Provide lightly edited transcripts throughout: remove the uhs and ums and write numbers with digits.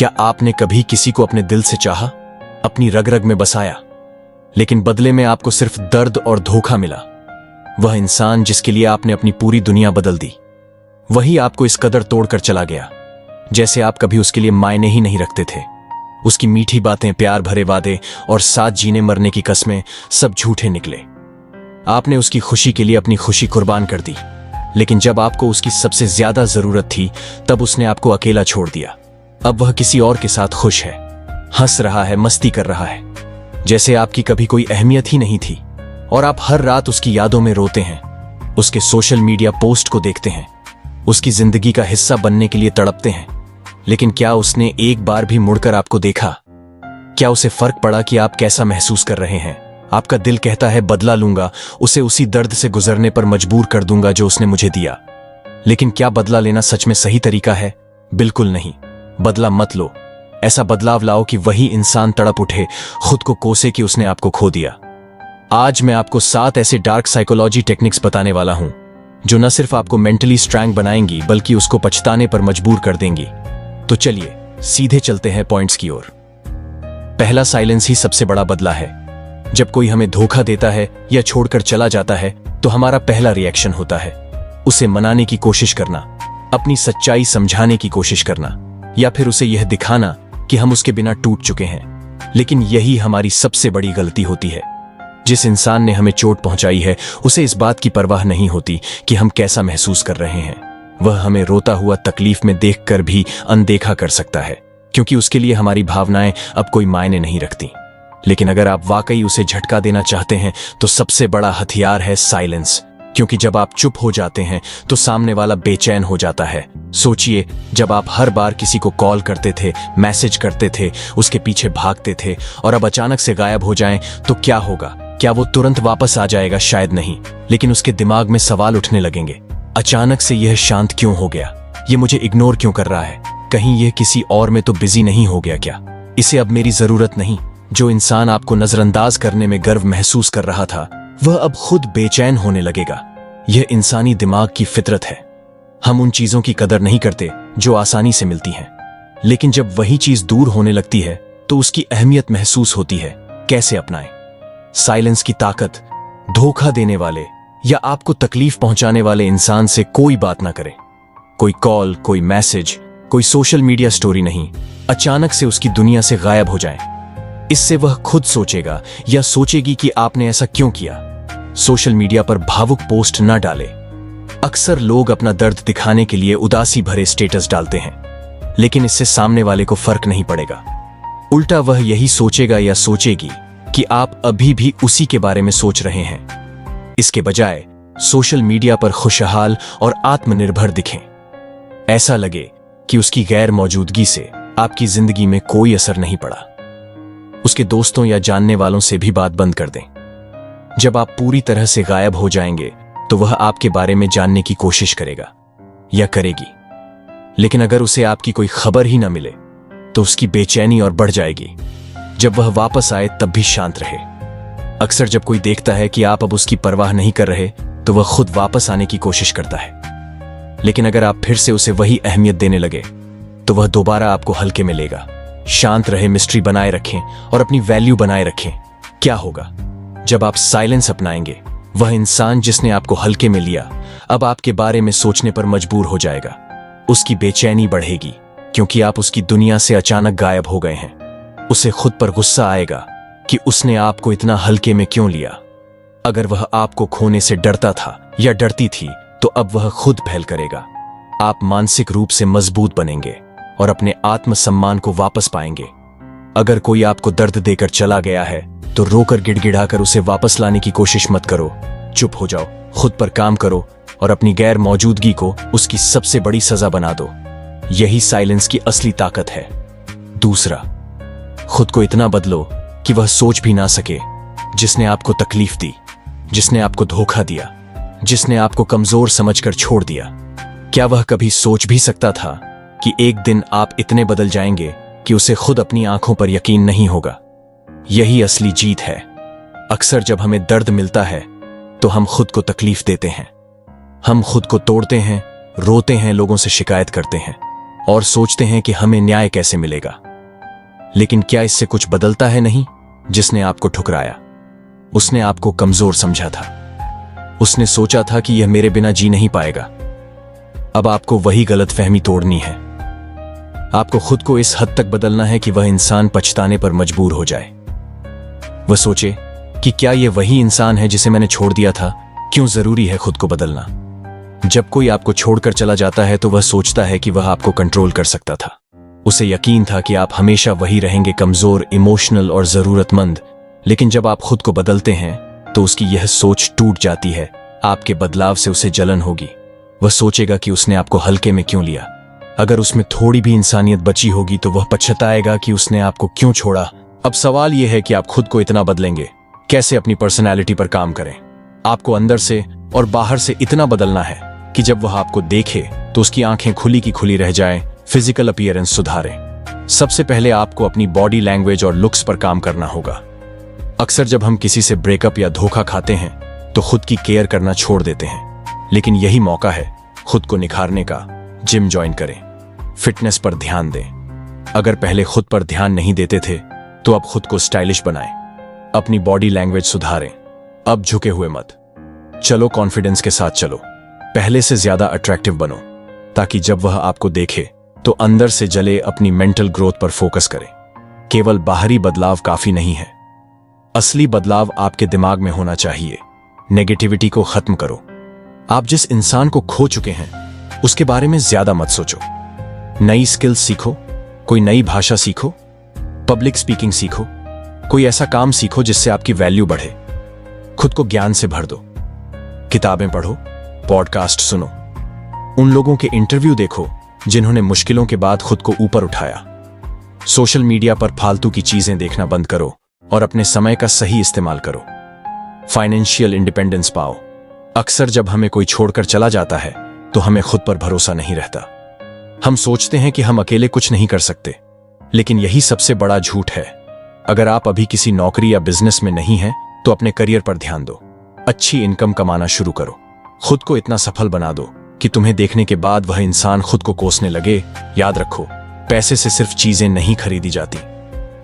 क्या आपने कभी किसी को अपने दिल से चाहा, अपनी रग रग में बसाया, लेकिन बदले में आपको सिर्फ दर्द और धोखा मिला? वह इंसान जिसके लिए आपने अपनी पूरी दुनिया बदल दी, वही आपको इस कदर तोड़कर चला गया, जैसे आप कभी उसके लिए मायने ही नहीं रखते थे। उसकी मीठी बातें, प्यार भरे वादे और साथ जीने मरने की कस्में सब झूठे निकले। आपने उसकी खुशी के लिए अपनी खुशी कुर्बान कर दी, लेकिन जब आपको उसकी सबसे ज्यादा जरूरत थी, तब उसने आपको अकेला छोड़ दिया। अब वह किसी और के साथ खुश है, हंस रहा है, मस्ती कर रहा है, जैसे आपकी कभी कोई अहमियत ही नहीं थी। और आप हर रात उसकी यादों में रोते हैं, उसके सोशल मीडिया पोस्ट को देखते हैं, उसकी जिंदगी का हिस्सा बनने के लिए तड़पते हैं। लेकिन क्या उसने एक बार भी मुड़कर आपको देखा? क्या उसे फर्क पड़ा कि आप कैसा महसूस कर रहे हैं? आपका दिल कहता है बदला लूंगा, उसे उसी दर्द से गुजरने पर मजबूर कर दूंगा जो उसने मुझे दिया। लेकिन क्या बदला लेना सच में सही तरीका है? बिल्कुल नहीं। बदला मत लो, ऐसा बदलाव लाओ कि वही इंसान तड़प उठे, खुद को कोसे कि उसने आपको खो दिया। आज मैं आपको 7 ऐसे डार्क साइकोलॉजी टेक्निक्स बताने वाला हूं, जो न सिर्फ आपको मेंटली स्ट्रांग बनाएंगी, बल्कि उसको पछताने पर मजबूर कर देंगी। तो चलिए सीधे चलते हैं पॉइंट्स की ओर। पहला, साइलेंस ही सबसे बड़ा बदला है। जब कोई हमें धोखा देता है या छोड़कर चला जाता है, तो हमारा पहला रिएक्शन होता है उसे मनाने की कोशिश करना, अपनी सच्चाई समझाने की कोशिश करना, या फिर उसे यह दिखाना कि हम उसके बिना टूट चुके हैं। लेकिन यही हमारी सबसे बड़ी गलती होती है। जिस इंसान ने हमें चोट पहुंचाई है, उसे इस बात की परवाह नहीं होती कि हम कैसा महसूस कर रहे हैं। वह हमें रोता हुआ तकलीफ में देखकर भी अनदेखा कर सकता है, क्योंकि उसके लिए हमारी भावनाएं अब कोई मायने नहीं रखती। लेकिन अगर आप वाकई उसे झटका देना चाहते हैं, तो सबसे बड़ा हथियार है साइलेंस। क्योंकि जब आप चुप हो जाते हैं, तो सामने वाला बेचैन हो जाता है। सोचिए, जब आप हर बार किसी को कॉल करते थे, मैसेज करते थे, उसके पीछे भागते थे, और अब अचानक से गायब हो जाएं, तो क्या होगा? क्या वो तुरंत वापस आ जाएगा? शायद नहीं, लेकिन उसके दिमाग में सवाल उठने लगेंगे। अचानक से यह शांत क्यों हो गया? ये मुझे इग्नोर क्यों कर रहा है? कहीं यह किसी और में तो बिजी नहीं हो गया क्या? इसे अब मेरी जरूरत नहीं। जो इंसान आपको नजरअंदाज करने में गर्व महसूस कर रहा था, वह अब खुद बेचैन होने लगेगा। यह इंसानी दिमाग की फितरत है। हम उन चीजों की कदर नहीं करते जो आसानी से मिलती हैं, लेकिन जब वही चीज दूर होने लगती है, तो उसकी अहमियत महसूस होती है। कैसे अपनाएं साइलेंस की ताकत? धोखा देने वाले या आपको तकलीफ पहुंचाने वाले इंसान से कोई बात ना करें। कोई कॉल, कोई मैसेज, कोई सोशल मीडिया स्टोरी नहीं। अचानक से उसकी दुनिया से गायब हो जाएं। इससे वह खुद सोचेगा या सोचेगी कि आपने ऐसा क्यों किया। सोशल मीडिया पर भावुक पोस्ट न डालें। अक्सर लोग अपना दर्द दिखाने के लिए उदासी भरे स्टेटस डालते हैं, लेकिन इससे सामने वाले को फर्क नहीं पड़ेगा। उल्टा वह यही सोचेगा या सोचेगी कि आप अभी भी उसी के बारे में सोच रहे हैं। इसके बजाय सोशल मीडिया पर खुशहाल और आत्मनिर्भर दिखें। ऐसा लगे कि उसकी गैर मौजूदगी से आपकी जिंदगी में कोई असर नहीं पड़ा। उसके दोस्तों या जानने वालों से भी बात बंद कर दें। जब आप पूरी तरह से गायब हो जाएंगे, तो वह आपके बारे में जानने की कोशिश करेगा या करेगी। लेकिन अगर उसे आपकी कोई खबर ही ना मिले, तो उसकी बेचैनी और बढ़ जाएगी। जब वह वापस आए, तब भी शांत रहे। अक्सर जब कोई देखता है कि आप अब उसकी परवाह नहीं कर रहे, तो वह खुद वापस आने की कोशिश करता है। लेकिन अगर आप फिर से उसे वही अहमियत देने लगे, तो वह दोबारा आपको हल्के में लेगा। शांत रहे, मिस्ट्री बनाए रखें और अपनी वैल्यू बनाए रखें। क्या होगा जब आप साइलेंस अपनाएंगे? वह इंसान जिसने आपको हल्के में लिया, अब आपके बारे में सोचने पर मजबूर हो जाएगा। उसकी बेचैनी बढ़ेगी, क्योंकि आप उसकी दुनिया से अचानक गायब हो गए हैं। उसे खुद पर गुस्सा आएगा कि उसने आपको इतना हल्के में क्यों लिया। अगर वह आपको खोने से डरता था या डरती थी, तो अब वह खुद पहल करेगा। आप मानसिक रूप से मजबूत बनेंगे और अपने आत्मसम्मान को वापस पाएंगे। अगर कोई आपको दर्द देकर चला गया है, तो रोकर गिड़गिड़ाकर उसे वापस लाने की कोशिश मत करो। चुप हो जाओ, खुद पर काम करो और अपनी गैर मौजूदगी को उसकी सबसे बड़ी सजा बना दो। यही साइलेंस की असली ताकत है। दूसरा, खुद को इतना बदलो कि वह सोच भी ना सके जिसने आपको तकलीफ दी, जिसने आपको धोखा दिया, जिसने आपको कमजोर समझकर छोड़ दिया। क्या वह कभी सोच भी सकता था कि एक दिन आप इतने बदल जाएंगे कि उसे खुद अपनी आंखों पर यकीन नहीं होगा? यही असली जीत है। अक्सर जब हमें दर्द मिलता है, तो हम खुद को तकलीफ देते हैं। हम खुद को तोड़ते हैं, रोते हैं, लोगों से शिकायत करते हैं और सोचते हैं कि हमें न्याय कैसे मिलेगा। लेकिन क्या इससे कुछ बदलता है? नहीं। जिसने आपको ठुकराया उसने आपको कमजोर समझा था। उसने सोचा था कि यह मेरे बिना जी नहीं पाएगा। अब आपको वही गलतफहमी तोड़नी है। आपको खुद को इस हद तक बदलना है कि वह इंसान पछताने पर मजबूर हो जाए। वह सोचे कि क्या यह वही इंसान है जिसे मैंने छोड़ दिया था? क्यों जरूरी है खुद को बदलना? जब कोई आपको छोड़कर चला जाता है तो वह सोचता है कि वह आपको कंट्रोल कर सकता था। उसे यकीन था कि आप हमेशा वही रहेंगे, कमजोर, इमोशनल और जरूरतमंद। लेकिन जब आप खुद को बदलते हैं तो उसकी यह सोच टूट जाती है। आपके बदलाव से उसे जलन होगी। वह सोचेगा कि उसने आपको हल्के में क्यों लिया। अगर उसमें थोड़ी भी इंसानियत बची होगी तो वह पछताएगा कि उसने आपको क्यों छोड़ा। अब सवाल यह है कि आप खुद को इतना बदलेंगे कैसे? अपनी पर्सनैलिटी पर काम करें। आपको अंदर से और बाहर से इतना बदलना है कि जब वह आपको देखे तो उसकी आंखें खुली की खुली रह जाएं, फिजिकल अपीयरेंस सुधारें। सबसे पहले आपको अपनी बॉडी लैंग्वेज और लुक्स पर काम करना होगा। अक्सर जब हम किसी से ब्रेकअप या धोखा खाते हैं तो खुद की केयर करना छोड़ देते हैं। लेकिन यही मौका है खुद को निखारने का। जिम ज्वाइन करें, फिटनेस पर ध्यान दें। अगर पहले खुद पर ध्यान नहीं देते थे तो अब खुद को स्टाइलिश बनाएं। अपनी बॉडी लैंग्वेज सुधारें। अब झुके हुए मत चलो, कॉन्फिडेंस के साथ चलो। पहले से ज्यादा अट्रैक्टिव बनो ताकि जब वह आपको देखे तो अंदर से जले। अपनी मेंटल ग्रोथ पर फोकस करें। केवल बाहरी बदलाव काफी नहीं है, असली बदलाव आपके दिमाग में होना चाहिए। नेगेटिविटी को खत्म करो। आप जिस इंसान को खो चुके हैं उसके बारे में ज्यादा मत सोचो। नई स्किल्स सीखो, कोई नई भाषा सीखो, पब्लिक स्पीकिंग सीखो, कोई ऐसा काम सीखो जिससे आपकी वैल्यू बढ़े। खुद को ज्ञान से भर दो। किताबें पढ़ो, पॉडकास्ट सुनो, उन लोगों के इंटरव्यू देखो जिन्होंने मुश्किलों के बाद खुद को ऊपर उठाया। सोशल मीडिया पर फालतू की चीजें देखना बंद करो और अपने समय का सही इस्तेमाल करो। फाइनेंशियल इंडिपेंडेंस पाओ। अक्सर जब हमें कोई छोड़कर चला जाता है तो हमें खुद पर भरोसा नहीं रहता। हम सोचते हैं कि हम अकेले कुछ नहीं कर सकते, लेकिन यही सबसे बड़ा झूठ है। अगर आप अभी किसी नौकरी या बिजनेस में नहीं हैं तो अपने करियर पर ध्यान दो। अच्छी इनकम कमाना शुरू करो। खुद को इतना सफल बना दो कि तुम्हें देखने के बाद वह इंसान खुद को कोसने लगे। याद रखो, पैसे से सिर्फ चीजें नहीं खरीदी जाती,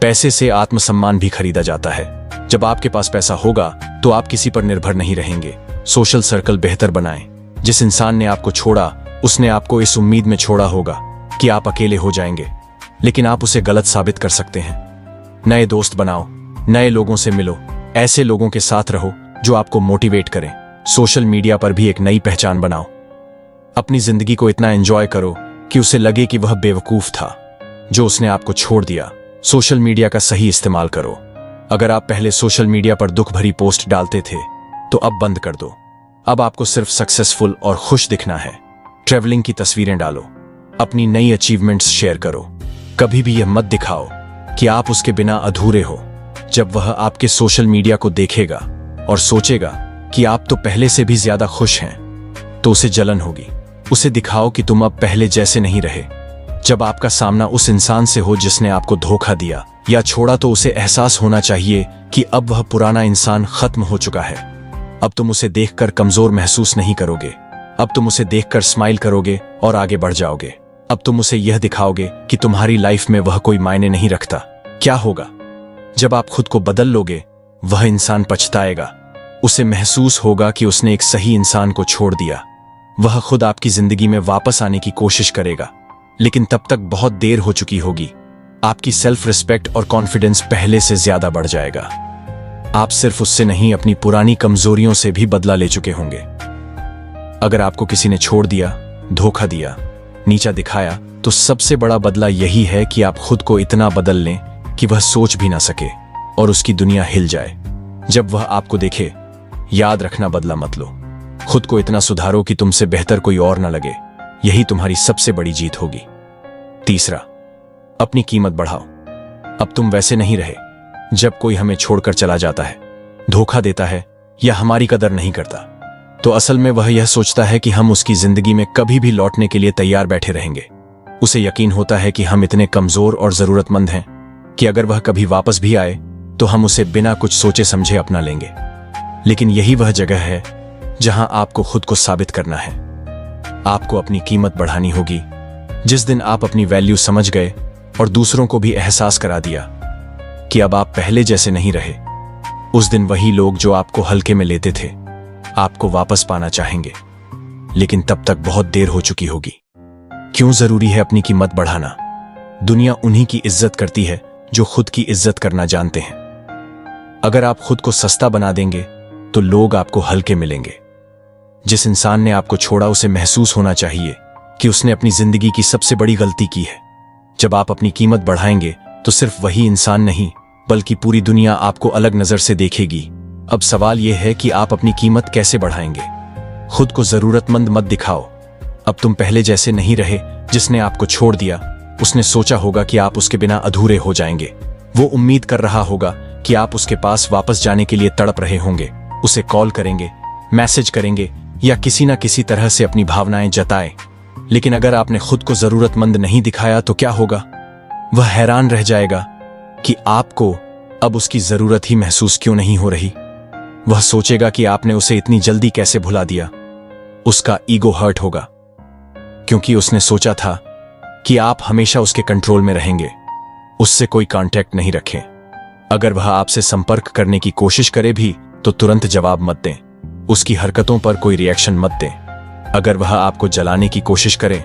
पैसे से आत्मसम्मान भी खरीदा जाता है। जब आपके पास पैसा होगा तो आप किसी पर निर्भर नहीं रहेंगे। सोशल सर्कल बेहतर बनाएं। जिस इंसान ने आपको छोड़ा उसने आपको इस उम्मीद में छोड़ा होगा कि आप अकेले हो जाएंगे, लेकिन आप उसे गलत साबित कर सकते हैं। नए दोस्त बनाओ, नए लोगों से मिलो, ऐसे लोगों के साथ रहो जो आपको मोटिवेट करें। सोशल मीडिया पर भी एक नई पहचान बनाओ। अपनी जिंदगी को इतना एंजॉय करो कि उसे लगे कि वह बेवकूफ था जो उसने आपको छोड़ दिया। सोशल मीडिया का सही इस्तेमाल करो। अगर आप पहले सोशल मीडिया पर दुख भरी पोस्ट डालते थे तो अब बंद कर दो। अब आपको सिर्फ सक्सेसफुल और खुश दिखना है। ट्रैवलिंग की तस्वीरें डालो, अपनी नई अचीवमेंट्स शेयर करो। कभी भी यह मत दिखाओ कि आप उसके बिना अधूरे हो। जब वह आपके सोशल मीडिया को देखेगा और सोचेगा कि आप तो पहले से भी ज्यादा खुश हैं, तो उसे जलन होगी। उसे दिखाओ कि तुम अब पहले जैसे नहीं रहे। जब आपका सामना उस इंसान से हो जिसने आपको धोखा दिया या छोड़ा तो उसे एहसास होना चाहिए कि अब वह पुराना इंसान खत्म हो चुका है। अब तुम उसे देखकर कमजोर महसूस नहीं करोगे। अब तुम उसे देखकर स्माइल करोगे और आगे बढ़ जाओगे। अब तुम उसे यह दिखाओगे कि तुम्हारी लाइफ में वह कोई मायने नहीं रखता। क्या होगा जब आप खुद को बदल लोगे? वह इंसान पछताएगा। उसे महसूस होगा कि उसने एक सही इंसान को छोड़ दिया। वह खुद आपकी जिंदगी में वापस आने की कोशिश करेगा, लेकिन तब तक बहुत देर हो चुकी होगी। आपकी सेल्फ रिस्पेक्ट और कॉन्फिडेंस पहले से ज्यादा बढ़ जाएगा। आप सिर्फ उससे नहीं, अपनी पुरानी कमजोरियों से भी बदला ले चुके होंगे। अगर आपको किसी ने छोड़ दिया, धोखा दिया, नीचा दिखाया, तो सबसे बड़ा बदला यही है कि आप खुद को इतना बदल लें कि वह सोच भी ना सके और उसकी दुनिया हिल जाए। जब वह आपको देखे, याद रखना, बदला मत लो। खुद को इतना सुधारो कि तुमसे बेहतर कोई और ना लगे। यही तुम्हारी सबसे बड़ी जीत होगी। तीसरा, अपनी कीमत बढ़ाओ। अब तुम वैसे नहीं रहे। जब कोई हमें छोड़कर चला जाता है, धोखा देता है या हमारी कदर नहीं करता, तो असल में वह यह सोचता है कि हम उसकी जिंदगी में कभी भी लौटने के लिए तैयार बैठे रहेंगे। उसे यकीन होता है कि हम इतने कमजोर और जरूरतमंद हैं कि अगर वह कभी वापस भी आए तो हम उसे बिना कुछ सोचे समझे अपना लेंगे। लेकिन यही वह जगह है जहां आपको खुद को साबित करना है। आपको अपनी कीमत बढ़ानी होगी। जिस दिन आप अपनी वैल्यू समझ गए और दूसरों को भी एहसास करा दिया कि अब आप पहले जैसे नहीं रहे, उस दिन वही लोग जो आपको हल्के में लेते थे आपको वापस पाना चाहेंगे, लेकिन तब तक बहुत देर हो चुकी होगी। क्यों जरूरी है अपनी कीमत बढ़ाना? दुनिया उन्हीं की इज्जत करती है जो खुद की इज्जत करना जानते हैं। अगर आप खुद को सस्ता बना देंगे तो लोग आपको हल्के मिलेंगे। जिस इंसान ने आपको छोड़ा उसे महसूस होना चाहिए कि उसने अपनी जिंदगी की सबसे बड़ी गलती की है। जब आप अपनी कीमत बढ़ाएंगे तो सिर्फ वही इंसान नहीं बल्कि पूरी दुनिया आपको अलग नजर से देखेगी। अब सवाल यह है कि आप अपनी कीमत कैसे बढ़ाएंगे? खुद को जरूरतमंद मत दिखाओ। अब तुम पहले जैसे नहीं रहे। जिसने आपको छोड़ दिया उसने सोचा होगा कि आप उसके बिना अधूरे हो जाएंगे। वो उम्मीद कर रहा होगा कि आप उसके पास वापस जाने के लिए तड़प रहे होंगे। उसे कॉल करेंगे, मैसेज करेंगे या किसी ना किसी तरह से अपनी भावनाएं जताएं। लेकिन अगर आपने खुद को जरूरतमंद नहीं दिखाया तो क्या होगा? वह हैरान रह जाएगा कि आपको अब उसकी जरूरत ही महसूस क्यों नहीं हो रही। वह सोचेगा कि आपने उसे इतनी जल्दी कैसे भुला दिया। उसका ईगो हर्ट होगा क्योंकि उसने सोचा था कि आप हमेशा उसके कंट्रोल में रहेंगे, उससे कोई कांटेक्ट नहीं रखें। अगर वह आपसे संपर्क करने की कोशिश करे भी तो तुरंत जवाब मत दें। उसकी हरकतों पर कोई रिएक्शन मत दें। अगर वह आपको जलाने की कोशिश करे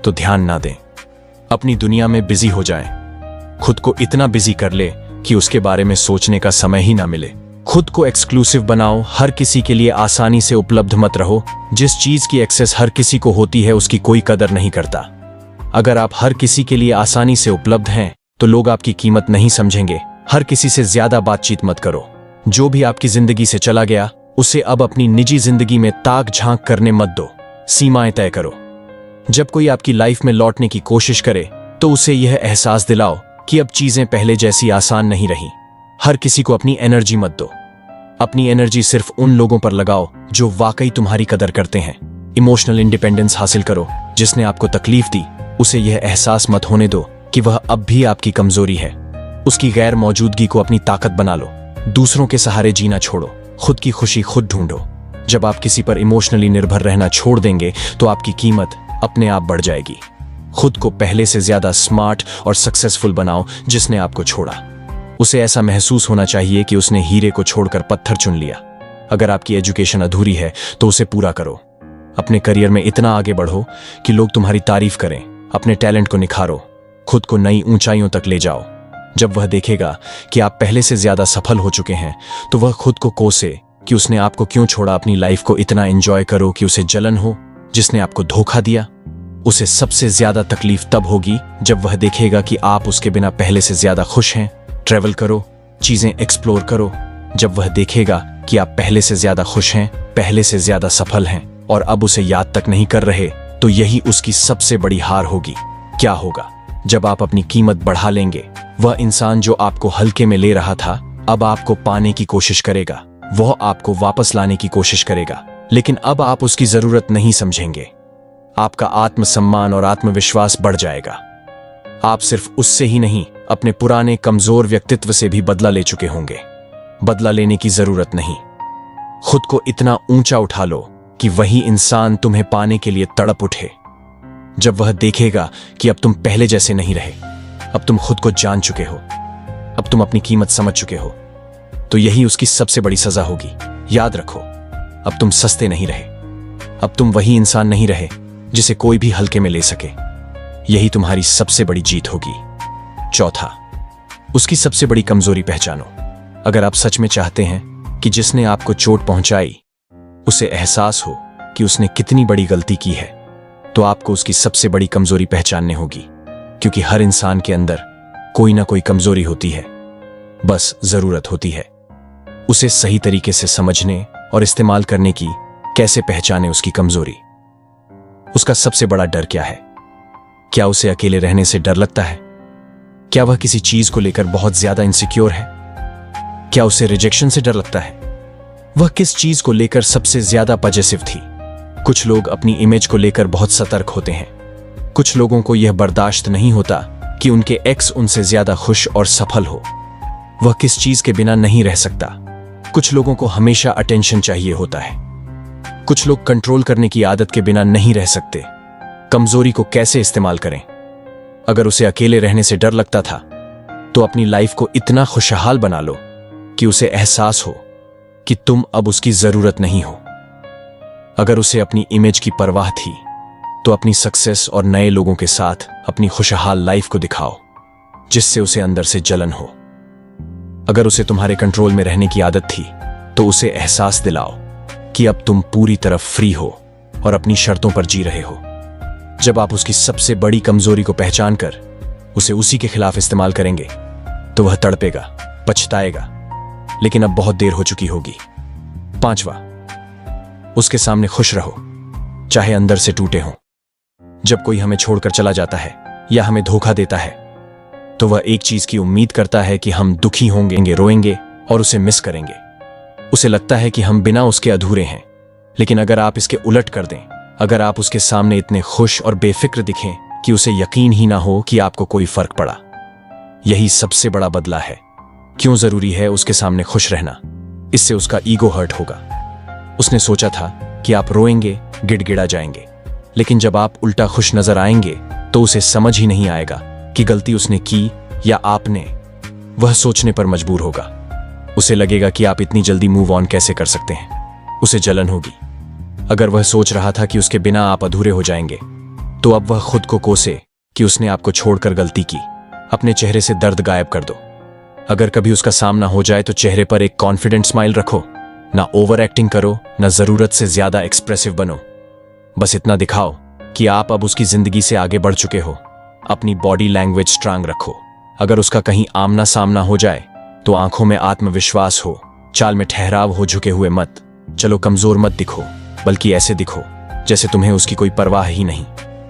तो ध्यान ना दें। अपनी दुनिया में बिजी हो जाएं। खुद को इतना बिजी कर ले कि उसके बारे में सोचने का समय ही ना मिले। खुद को एक्सक्लूसिव बनाओ। हर किसी के लिए आसानी से उपलब्ध मत रहो। जिस चीज की एक्सेस हर किसी को होती है उसकी कोई कदर नहीं करता। अगर आप हर किसी के लिए आसानी से उपलब्ध हैं तो लोग आपकी कीमत नहीं समझेंगे। हर किसी से ज्यादा बातचीत मत करो। जो भी आपकी जिंदगी से चला गया उसे अब अपनी निजी जिंदगी में ताक झांक करने मत दो। सीमाएं तय करो। जब कोई आपकी लाइफ में लौटने की कोशिश करे तो उसे यह एहसास दिलाओ कि अब चीजें पहले जैसी आसान नहीं रही। हर किसी को अपनी एनर्जी मत दो। अपनी एनर्जी सिर्फ उन लोगों पर लगाओ जो वाकई तुम्हारी कदर करते हैं। इमोशनल इंडिपेंडेंस हासिल करो। जिसने आपको तकलीफ दी उसे यह एहसास मत होने दो कि वह अब भी आपकी कमजोरी है। उसकी गैर मौजूदगी को अपनी ताकत बना लो। दूसरों के सहारे जीना छोड़ो। खुद की खुशी खुद ढूंढो। जब आप किसी पर इमोशनली निर्भर रहना छोड़ देंगे तो आपकी कीमत अपने आप बढ़ जाएगी। खुद को पहले से ज्यादा स्मार्ट और सक्सेसफुल बनाओ। जिसने आपको छोड़ा उसे ऐसा महसूस होना चाहिए कि उसने हीरे को छोड़कर पत्थर चुन लिया। अगर आपकी एजुकेशन अधूरी है तो उसे पूरा करो। अपने करियर में इतना आगे बढ़ो कि लोग तुम्हारी तारीफ करें। अपने टैलेंट को निखारो। खुद को नई ऊंचाइयों तक ले जाओ। जब वह देखेगा कि आप पहले से ज्यादा सफल हो चुके हैं तो वह खुद को कोसे कि उसने आपको क्यों छोड़ा। अपनी लाइफ को इतना एंजॉय करो कि उसे जलन हो। जिसने आपको धोखा दिया उसे सबसे ज्यादा तकलीफ तब होगी जब वह देखेगा कि आप उसके बिना पहले से ज्यादा खुश हैं। ट्रैवल करो, चीजें एक्सप्लोर करो। जब वह देखेगा कि आप पहले से ज्यादा खुश हैं, पहले से ज्यादा सफल हैं और अब उसे याद तक नहीं कर रहे तो यही उसकी सबसे बड़ी हार होगी। क्या होगा जब आप अपनी कीमत बढ़ा लेंगे? वह इंसान जो आपको हल्के में ले रहा था अब आपको पाने की कोशिश करेगा। वह आपको वापस लाने की कोशिश करेगा, लेकिन अब आप उसकी जरूरत नहीं समझेंगे। आपका आत्मसम्मान और आत्मविश्वास बढ़ जाएगा। आप सिर्फ उससे ही नहीं अपने पुराने कमजोर व्यक्तित्व से भी बदला ले चुके होंगे। बदला लेने की जरूरत नहीं। खुद को इतना ऊंचा उठा लो कि वही इंसान तुम्हें पाने के लिए तड़प उठे। जब वह देखेगा कि अब तुम पहले जैसे नहीं रहे, अब तुम खुद को जान चुके हो, अब तुम अपनी कीमत समझ चुके हो, तो यही उसकी सबसे बड़ी सजा होगी। याद रखो, अब तुम सस्ते नहीं रहे। अब तुम वही इंसान नहीं रहे जिसे कोई भी हल्के में ले सके। यही तुम्हारी सबसे बड़ी जीत होगी। चौथा, उसकी सबसे बड़ी कमजोरी पहचानो। अगर आप सच में चाहते हैं कि जिसने आपको चोट पहुंचाई उसे एहसास हो कि उसने कितनी बड़ी गलती की है, तो आपको उसकी सबसे बड़ी कमजोरी पहचानने होगी। क्योंकि हर इंसान के अंदर कोई ना कोई कमजोरी होती है, बस जरूरत होती है उसे सही तरीके से समझने और इस्तेमाल करने की। कैसे पहचाने उसकी कमजोरी? उसका सबसे बड़ा डर क्या है? क्या उसे अकेले रहने से डर लगता है? क्या वह किसी चीज को लेकर बहुत ज्यादा इनसिक्योर है? क्या उसे रिजेक्शन से डर लगता है? वह किस चीज को लेकर सबसे ज्यादा पॉजिटिव थी? कुछ लोग अपनी इमेज को लेकर बहुत सतर्क होते हैं। कुछ लोगों को यह बर्दाश्त नहीं होता कि उनके एक्स उनसे ज्यादा खुश और सफल हो। वह किस चीज के बिना नहीं रह सकता। कुछ लोगों को हमेशा अटेंशन चाहिए होता है। कुछ लोग कंट्रोल करने की आदत के बिना नहीं रह सकते। कमजोरी को कैसे इस्तेमाल करें? अगर उसे अकेले रहने से डर लगता था तो अपनी लाइफ को इतना खुशहाल बना लो कि उसे एहसास हो कि तुम अब उसकी जरूरत नहीं हो। अगर उसे अपनी इमेज की परवाह थी तो अपनी सक्सेस और नए लोगों के साथ अपनी खुशहाल लाइफ को दिखाओ जिससे उसे अंदर से जलन हो। अगर उसे तुम्हारे कंट्रोल में रहने की आदत थी तो उसे एहसास दिलाओ कि अब तुम पूरी तरह फ्री हो और अपनी शर्तों पर जी रहे हो। जब आप उसकी सबसे बड़ी कमजोरी को पहचान कर उसे उसी के खिलाफ इस्तेमाल करेंगे तो वह तड़पेगा, पछताएगा, लेकिन अब बहुत देर हो चुकी होगी। 5वां, उसके सामने खुश रहो, चाहे अंदर से टूटे हों। जब कोई हमें छोड़कर चला जाता है या हमें धोखा देता है तो वह एक चीज की उम्मीद करता है कि हम दुखी होंगे, रोएंगे और उसे मिस करेंगे। उसे लगता है कि हम बिना उसके अधूरे हैं। लेकिन अगर आप इसके उलट कर दें, अगर आप उसके सामने इतने खुश और बेफिक्र दिखें कि उसे यकीन ही ना हो कि आपको कोई फर्क पड़ा, यही सबसे बड़ा बदला है। क्यों जरूरी है उसके सामने खुश रहना? इससे उसका ईगो हर्ट होगा। उसने सोचा था कि आप रोएंगे, गिड़गिड़ा जाएंगे, लेकिन जब आप उल्टा खुश नजर आएंगे तो उसे समझ ही नहीं आएगा कि गलती उसने की या आपने। वह सोचने पर मजबूर होगा। उसे लगेगा कि आप इतनी जल्दी मूव ऑन कैसे कर सकते हैं। उसे जलन होगी। अगर वह सोच रहा था कि उसके बिना आप अधूरे हो जाएंगे तो अब वह खुद को कोसे कि उसने आपको छोड़कर गलती की। अपने चेहरे से दर्द गायब कर दो। अगर कभी उसका सामना हो जाए तो चेहरे पर एक कॉन्फिडेंट स्माइल रखो। ना ओवर एक्टिंग करो, ना जरूरत से ज्यादा एक्सप्रेसिव बनो। बस इतना दिखाओ कि आप अब उसकी जिंदगी से आगे बढ़ चुके हो। अपनी बॉडी लैंग्वेज स्ट्रांग रखो। अगर उसका कहीं आमना सामना हो जाए तो आंखों में आत्मविश्वास हो, चाल में ठहराव हो, झुके हुए मत चलो। कमजोर मत दिखो, बल्कि ऐसे दिखो जैसे तुम्हें उसकी कोई परवाह ही नहीं।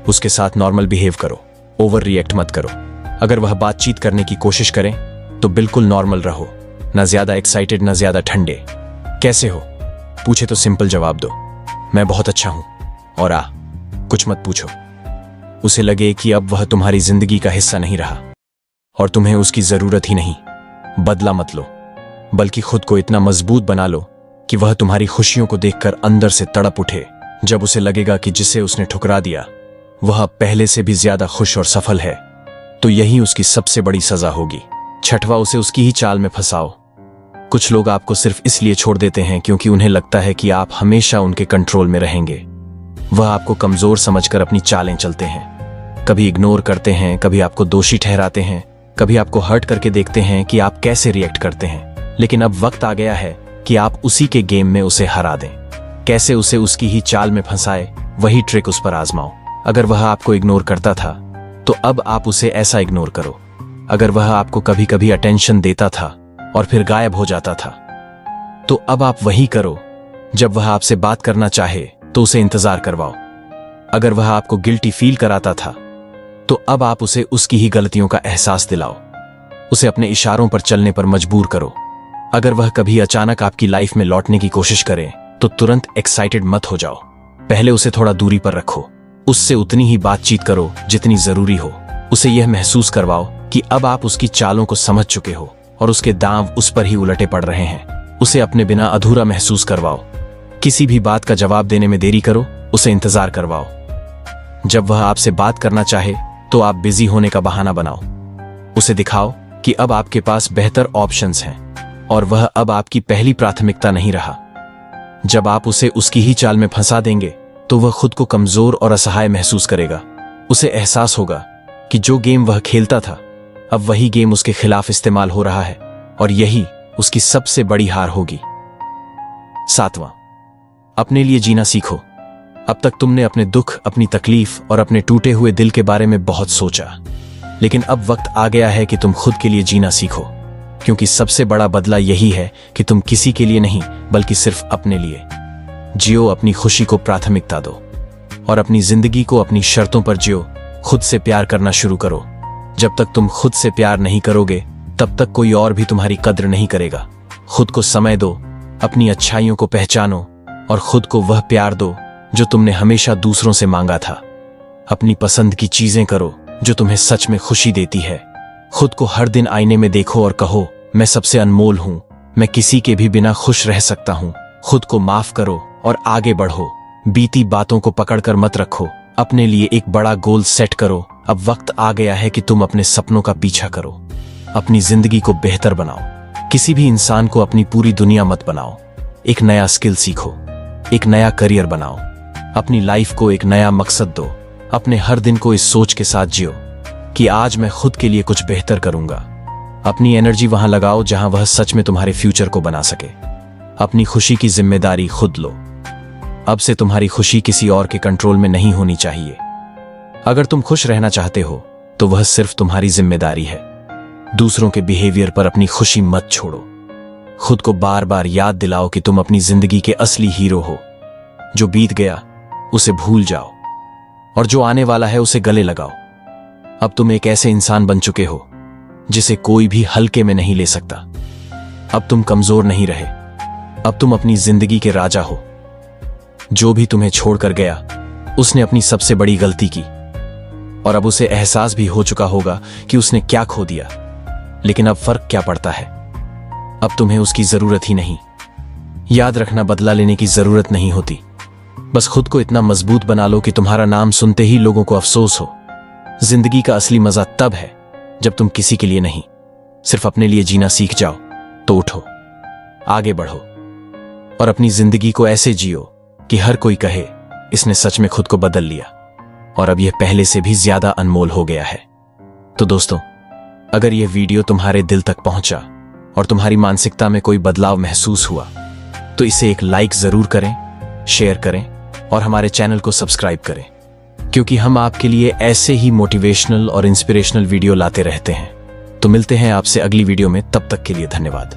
उसके साथ नॉर्मल बिहेव करो, ओवर रिएक्ट मत करो। अगर वह बातचीत करने की कोशिश करें तो बिल्कुल नॉर्मल रहो, ना ज्यादा एक्साइटेड ना ज्यादा ठंडे। कैसे हो पूछे तो सिंपल जवाब दो, मैं बहुत अच्छा हूं, और कुछ मत पूछो। उसे लगे कि अब वह तुम्हारी जिंदगी का हिस्सा नहीं रहा और तुम्हें उसकी जरूरत ही नहीं। बदला मत लो, बल्कि खुद को इतना मजबूत बना लो कि वह तुम्हारी खुशियों को देखकर अंदर से तड़प उठे। जब उसे लगेगा कि जिसे उसने ठुकरा दिया वह पहले से भी ज्यादा खुश और सफल है, तो यही उसकी सबसे बड़ी सजा होगी। 6वां, उसे उसकी ही चाल में फंसाओ। कुछ लोग आपको सिर्फ इसलिए छोड़ देते हैं क्योंकि उन्हें लगता है कि आप हमेशा उनके कंट्रोल में रहेंगे। वह आपको कमजोर समझकर अपनी चालें चलते हैं। कभी इग्नोर करते हैं, कभी आपको दोषी ठहराते हैं, कभी आपको हर्ट करके देखते हैं कि आप कैसे रिएक्ट करते हैं। लेकिन अब वक्त आ गया है कि आप उसी के गेम में उसे हरा दें। कैसे उसे उसकी ही चाल में फंसाए, वही ट्रिक उस पर आजमाओ। अगर वह आपको इग्नोर करता था तो अब आप उसे ऐसा इग्नोर करो। अगर वह आपको कभी कभी अटेंशन देता था और फिर गायब हो जाता था तो अब आप वही करो। जब वह आपसे बात करना चाहे तो उसे इंतजार करवाओ। अगर वह आपको गिल्टी फील कराता था तो अब आप उसे उसकी ही गलतियों का एहसास दिलाओ। उसे अपने इशारों पर चलने पर मजबूर करो। अगर वह कभी अचानक आपकी लाइफ में लौटने की कोशिश करे तो तुरंत एक्साइटेड मत हो जाओ। पहले उसे थोड़ा दूरी पर रखो। उससे उतनी ही बातचीत करो जितनी जरूरी हो। उसे यह महसूस करवाओ कि अब आप उसकी चालों को समझ चुके हो और उसके दांव उस पर ही उलटे पड़ रहे हैं। उसे अपने बिना अधूरा महसूस करवाओ। किसी भी बात का जवाब देने में देरी करो, उसे इंतजार करवाओ। जब वह आपसे बात करना चाहे तो आप बिजी होने का बहाना बनाओ। उसे दिखाओ कि अब आपके पास बेहतर ऑप्शंस हैं और वह अब आपकी पहली प्राथमिकता नहीं रहा। जब आप उसे उसकी ही चाल में फंसा देंगे तो वह खुद को कमजोर और असहाय महसूस करेगा। उसे एहसास होगा कि जो गेम वह खेलता था अब वही गेम उसके खिलाफ इस्तेमाल हो रहा है और यही उसकी सबसे बड़ी हार होगी। 7वां, अपने लिए जीना सीखो। अब तक तुमने अपने दुख, अपनी तकलीफ और अपने टूटे हुए दिल के बारे में बहुत सोचा, लेकिन अब वक्त आ गया है कि तुम खुद के लिए जीना सीखो, क्योंकि सबसे बड़ा बदला यही है कि तुम किसी के लिए नहीं बल्कि सिर्फ अपने लिए जियो। अपनी खुशी को प्राथमिकता दो और अपनी जिंदगी को अपनी शर्तों पर जियो। खुद से प्यार करना शुरू करो। जब तक तुम खुद से प्यार नहीं करोगे तब तक कोई और भी तुम्हारी कद्र नहीं करेगा। खुद को समय दो, अपनी अच्छाइयों को पहचानो और खुद को वह प्यार दो जो तुमने हमेशा दूसरों से मांगा था। अपनी पसंद की चीजें करो जो तुम्हें सच में खुशी देती है। खुद को हर दिन आईने में देखो और कहो, मैं सबसे अनमोल हूं, मैं किसी के भी बिना खुश रह सकता हूं। खुद को माफ करो और आगे बढ़ो। बीती बातों को पकड़कर मत रखो। अपने लिए एक बड़ा गोल सेट करो अब वक्त आ गया है कि तुम अपने सपनों का पीछा करो, अपनी जिंदगी को बेहतर बनाओ। किसी भी इंसान को अपनी पूरी दुनिया मत बनाओ। एक नया स्किल सीखो, एक नया करियर बनाओ, अपनी लाइफ को एक नया मकसद दो। अपने हर दिन को इस सोच के साथ जियो कि आज मैं खुद के लिए कुछ बेहतर करूंगा। अपनी एनर्जी वहां लगाओ जहां वह सच में तुम्हारे फ्यूचर को बना सके। अपनी खुशी की जिम्मेदारी खुद लो। अब से तुम्हारी खुशी किसी और के कंट्रोल में नहीं होनी चाहिए। अगर तुम खुश रहना चाहते हो तो वह सिर्फ तुम्हारी जिम्मेदारी है। दूसरों के बिहेवियर पर अपनी खुशी मत छोड़ो। खुद को बार बार याद दिलाओ कि तुम अपनी जिंदगी के असली हीरो हो। जो बीत गया उसे भूल जाओ और जो आने वाला है उसे गले लगाओ। अब तुम एक ऐसे इंसान बन चुके हो जिसे कोई भी हल्के में नहीं ले सकता। अब तुम कमजोर नहीं रहे। अब तुम अपनी जिंदगी के राजा हो। जो भी तुम्हें छोड़कर गया उसने अपनी सबसे बड़ी गलती की और अब उसे एहसास भी हो चुका होगा कि उसने क्या खो दिया। लेकिन अब फर्क क्या पड़ता है? अब तुम्हें उसकी जरूरत ही नहीं। याद रखना, बदला लेने की जरूरत नहीं होती। बस खुद को इतना मजबूत बना लो कि तुम्हारा नाम सुनते ही लोगों को अफसोस हो। जिंदगी का असली मजा तब है जब तुम किसी के लिए नहीं, सिर्फ अपने लिए जीना सीख जाओ। तो उठो, आगे बढ़ो और अपनी जिंदगी को ऐसे जियो कि हर कोई कहे इसने सच में खुद को बदल लिया और अब यह पहले से भी ज्यादा अनमोल हो गया है। तो दोस्तों, अगर यह वीडियो तुम्हारे दिल तक पहुंचा और तुम्हारी मानसिकता में कोई बदलाव महसूस हुआ तो इसे एक लाइक जरूर करें, शेयर करें और हमारे चैनल को सब्सक्राइब करें, क्योंकि हम आपके लिए ऐसे ही मोटिवेशनल और इंस्पिरेशनल वीडियो लाते रहते हैं। तो मिलते हैं आपसे अगली वीडियो में, तब तक के लिए धन्यवाद।